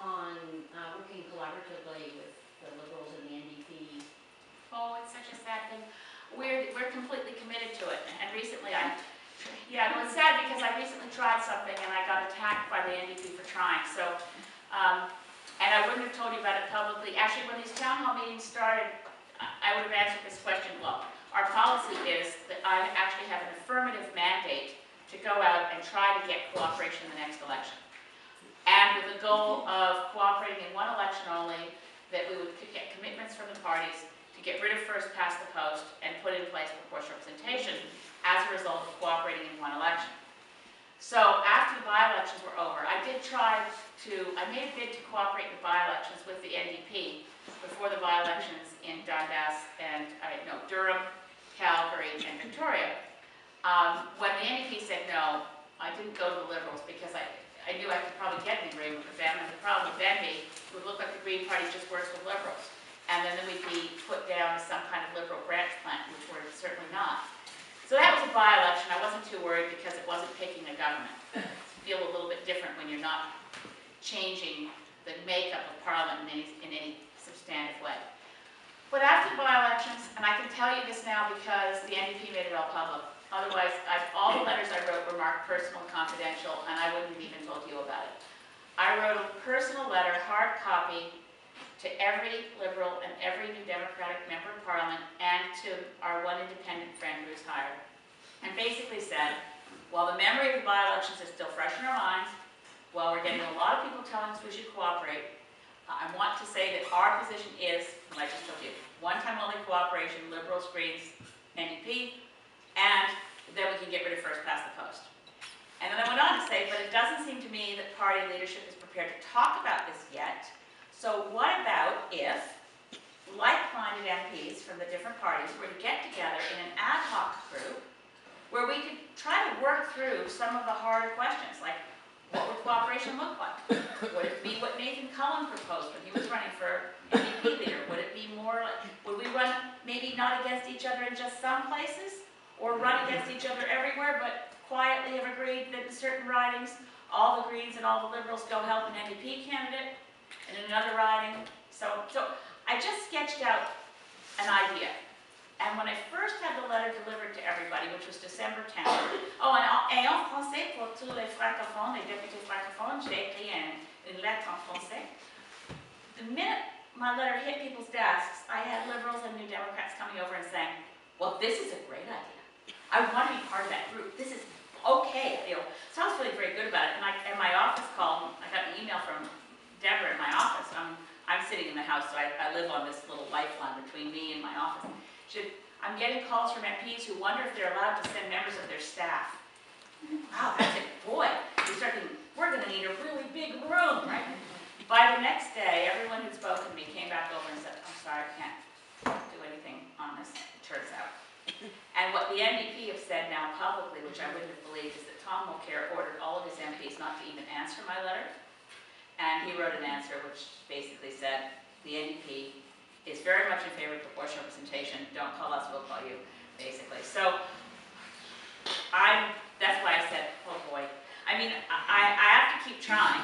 on working collaboratively with the Liberals and the NDP? Oh, it's such a sad thing. We're completely committed to it. And recently well, it's sad because I recently tried something and I got attacked by the NDP for trying. So, and I wouldn't have told you about it publicly. Actually, when these town hall meetings started, I would have answered this question. Well, our policy is that I actually have an affirmative mandate to go out and try to get cooperation in the next election. And with the goal of cooperating in one election only, that we would get commitments from the parties to get rid of first past the post and put in place proportional representation as a result of cooperating in one election. So after the by-elections were over, I made a bid to cooperate in the by-elections with the NDP before the by-elections in Dundas and Durham, Calgary, and Victoria. When the NDP said no, I didn't go to the Liberals because I knew I could probably get an agreement with them, and the problem would then be it would look like the Green Party just works with Liberals. And then we'd be put down as some kind of Liberal branch plant, which we're certainly not. So that was a by-election. I wasn't too worried because it wasn't picking a government. It feels a little bit different when you're not changing the makeup of Parliament in any substantive way. But after the by-elections, and I can tell you this now because the NDP made it all public. Otherwise, all the letters I wrote were marked personal and confidential, and I wouldn't have even told you about it. I wrote a personal letter, hard copy, to every Liberal and every New Democratic member of Parliament and to our one independent friend who was hired, and basically said, while the memory of the by-elections is still fresh in our minds, while we're getting a lot of people telling us we should cooperate, I want to say that our position is, like I just told you, one-time only cooperation, Liberals, Greens, NDP, and then we can get rid of first past the post. And then I went on to say, but it doesn't seem to me that party leadership is prepared to talk about this yet. So what about if like-minded MPs from the different parties were to get together in an ad hoc group where we could try to work through some of the harder questions, like what would cooperation look like? Would it be what Nathan Cullen proposed when he was running for NDP leader? Would it be more like, would we run maybe not against each other in just some places, or run against each other everywhere, but quietly have agreed that in certain ridings, all the Greens and all the Liberals go help an NDP candidate, and in another riding? So I just sketched out an idea. And when I first had the letter delivered to everybody, which was December 10th, et en français pour tous les francophones, les députés francophones, j'ai écrit une lettre en français. The minute my letter hit people's desks, I had Liberals and New Democrats coming over and saying, well, this is a great idea. I want to be part of that group. This is okay. So I was feeling very good about it. And my office called, I got an email from Deborah in my office. I'm sitting in the house, so I live on this little lifeline between me and my office. She said, I'm getting calls from MPs who wonder if they're allowed to send members of their staff. Wow, that's it. Boy, we're going to need a really big room, right? By the next day, everyone who'd spoken to me came back over and said, I'm sorry, I can't do anything on this, it turns out. And what the NDP have said now publicly, which I wouldn't have believed, is that Tom Mulcair ordered all of his MPs not to even answer my letter. And he wrote an answer which basically said, the NDP is very much in favor of proportional representation. Don't call us, we'll call you, basically. So that's why I said, oh boy. I mean, I have to keep trying,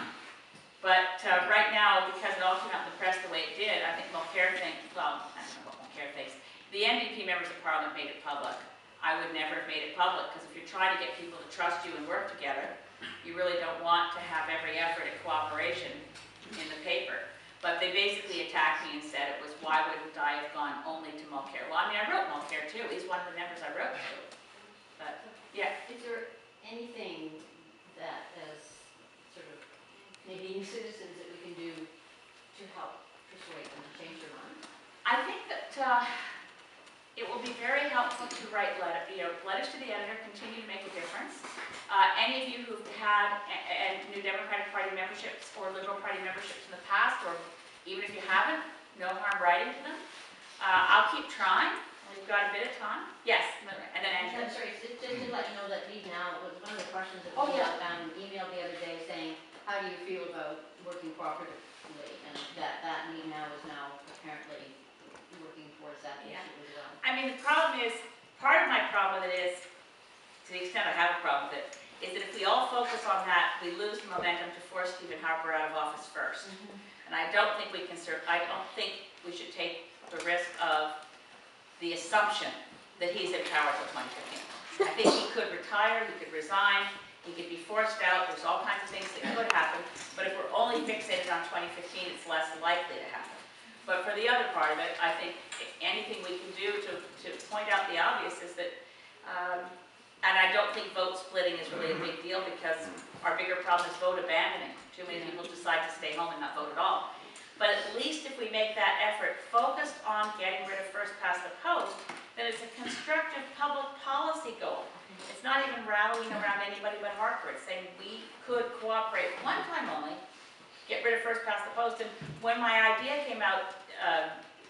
but right now, because it all came out in the press the way it did, I think Mulcair thinks, well, I don't know what Mulcair thinks. The NDP members of Parliament made it public. I would never have made it public, because if you're trying to get people to trust you and work together, you really don't want to have every effort at cooperation in the paper. But they basically attacked me and said it was, why wouldn't I have gone only to Mulcair? Well, I mean, I wrote Mulcair too. He's one of the members I wrote to. But, yeah. Is there anything that as sort of maybe new citizens that we can do to help persuade them to change their mind? I think that it will be very helpful to write letters to the editor, continue to make a difference. Any of you who've had New Democratic Party memberships or Liberal Party memberships in the past, or even if you haven't, no harm writing to them. I'll keep trying. We've got a bit of time. Yes, and then Andrew. I'm sorry, just to let you know that he now was one of the questions that we emailed the other day saying, how do you feel about working cooperatively? And that need now is now apparently working towards that issue as well. I mean, the problem is, part of my problem with it is, to the extent I have a problem with it, is that if we all focus on that, we lose the momentum to force Stephen Harper out of office first. And I don't think we can I don't think we should take the risk of the assumption that he's in power till 2015. I think he could retire, he could resign, he could be forced out, there's all kinds of things that could happen, but if we're only fixated on 2015, it's less likely to happen. But for the other part of it, I think anything we can do to point out the obvious is that, and I don't think vote splitting is really a big deal because our bigger problem is vote abandoning. Too many people decide to stay home and not vote at all. But at least if we make that effort focused on getting rid of first past the post, then it's a constructive public policy goal. It's not even rallying around anybody but Harper. It's saying we could cooperate one time only, get rid of first past the post. And when my idea came out,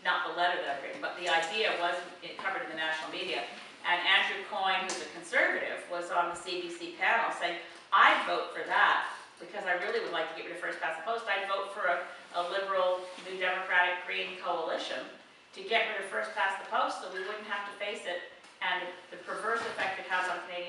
not the letter that I've written, but the idea was covered in the national media. And Andrew Coyne, who's a conservative, was on the CBC panel saying, I'd vote for that because I really would like to get rid of first past the post. I'd vote for a liberal, New Democratic, Green coalition to get rid of first past the post so we wouldn't have to face it and the perverse effect it has on Canadian